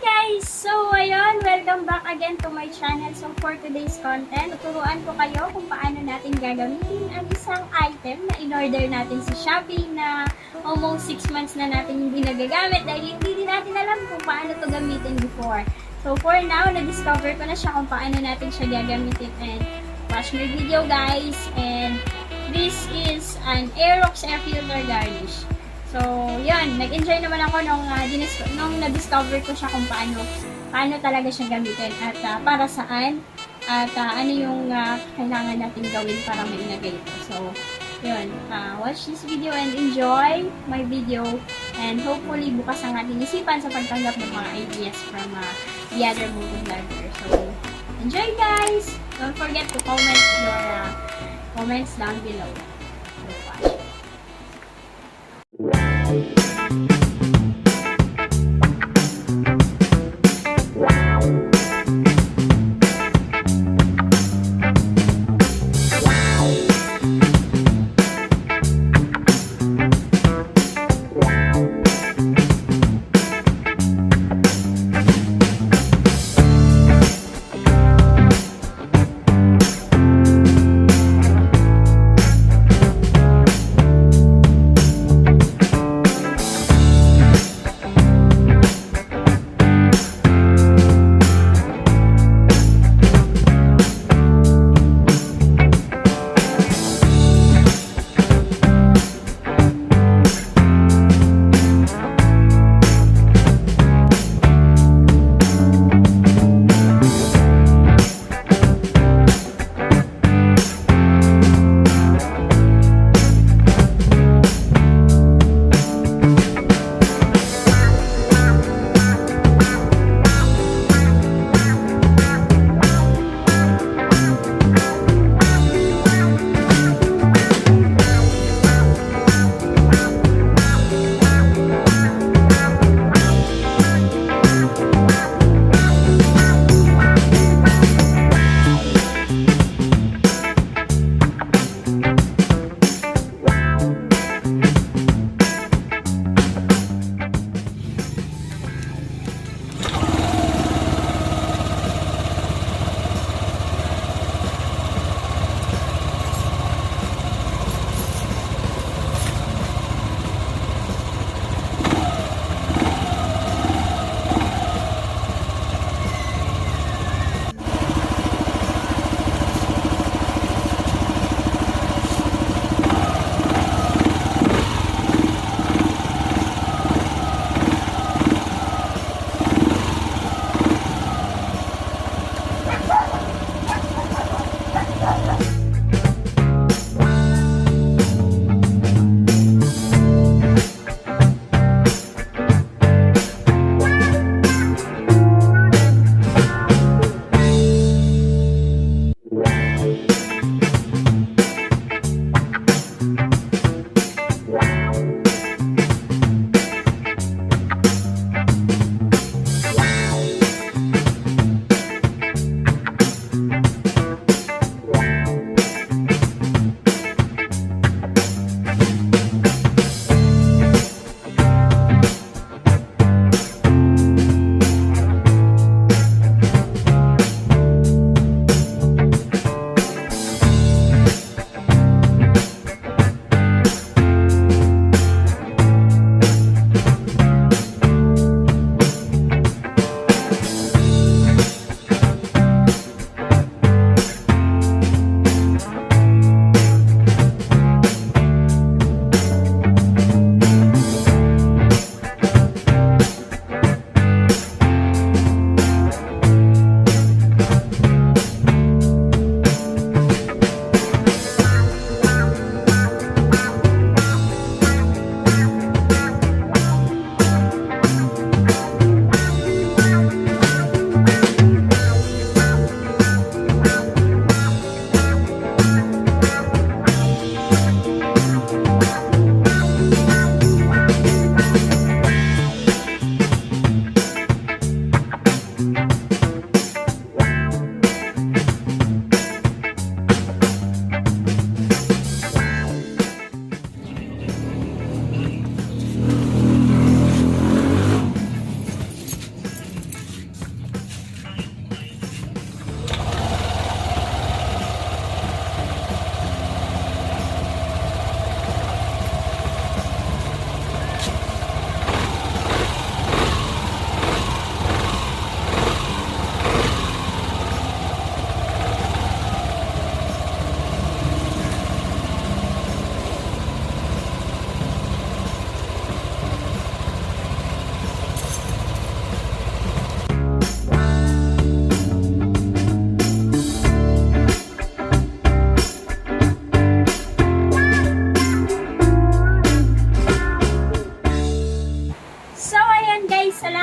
guys! So, ayun, welcome back again to my channel. So, for today's content, tuturuan ko kayo kung paano natin gagamitin ang isang item na in-order natin sa Shopee na almost 6 months na natin hindi nagagamit dahil hindi din natin alam kung paano to gamitin before. So, for now, na-discover ko na siya kung paano natin siya gagamitin and watch my video guys. And this is an Aerox Airfilter Garnish. So, yun. Nag-enjoy naman ako nung na-discover ko siya kung paano talaga siya gamitin at para saan at ano yung kailangan natin gawin para mailagay ito. So, yun. Watch this video and enjoy my video and hopefully bukas ang ating isipan sa pagtanggap ng mga ideas from the other moto vlogger. So, enjoy guys! Don't forget to comment your comments down below. So, watch.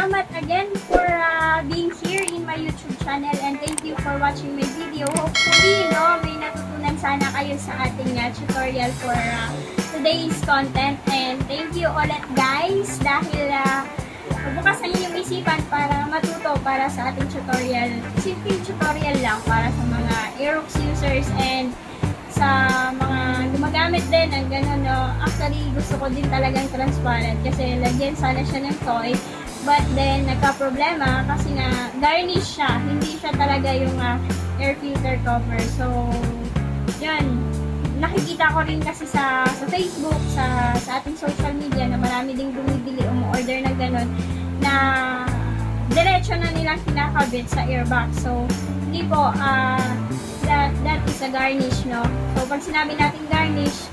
salamat again for being here in my YouTube channel, and thank you for watching my video. Hopefully, may natutunan sana kayo sa ating tutorial for today's content. And thank you ulit guys dahil bukas ang inyong isipan para matuto para sa ating tutorial. Simple tutorial lang para sa mga Aerox users and sa mga gumagamit din ng gano'n, Actually, gusto ko din talagang transparent kasi lagyan sana siya ng toy. But then, nagka-problema kasi nga garnish siya. Hindi siya talaga yung air filter cover. So, yun. Nakikita ko rin kasi sa Facebook, sa ating social media na marami ding bumibili o order na gano'n na diretso na nilang kinakabit sa airbox. So, hindi po, that is a garnish, no? So, pag sinabi natin garnish,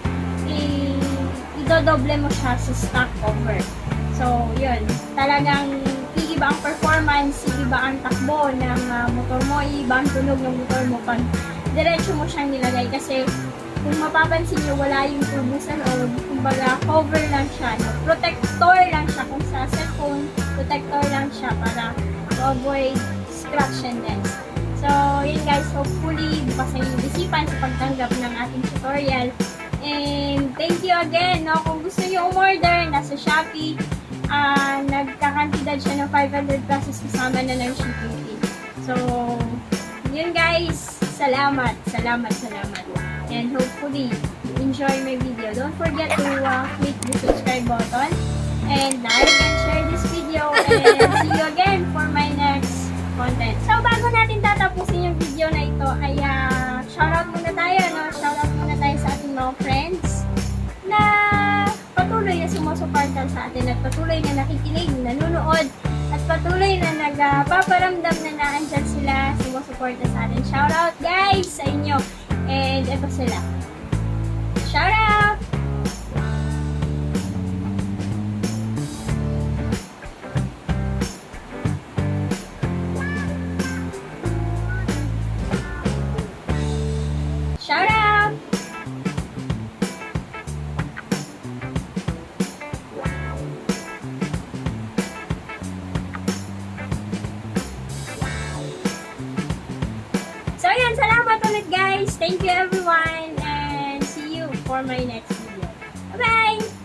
idodoble mo siya sa stock cover. So, yun. Talagang iiba ang performance, iiba ang takbo ng motor mo, iiba ang tunog ng motor mo pag diretso mo siyang nilagay. Kasi, kung mapapansin nyo, wala yung turbo sa loob. Kumbaga, cover lang siya. No? Protector lang siya. Kung sa cellphone, protector lang siya para to avoid scratch and dents. So, yun guys. Hopefully, bukas ang inyong isipan sa pagtanggap ng ating tutorial. And thank you again. No? Kung gusto nyo umorder, nasa Shopee, nagkakantidad siya ng 500 pesos kasama na ng shipping fee. So, yun guys. Salamat. And hopefully, enjoy my video. Don't forget to click the subscribe button and like and share this video. And see you again for my next content. So, bago natin tatapusin yung video na ito, ay shoutout muna tayo, no? Shoutout muna tayo sa ating mga friends na patuloy na sumusuporta sa atin at patuloy na nakikinig, nanonood, at patuloy na nagpaparamdam na naandyan sila, sumusuporta sa atin. Shoutout guys sa inyo. And ito sila. Shoutout! Shoutout! So, yan. Salamat ulit, guys. Thank you, everyone. And see you for my next video. Bye-bye!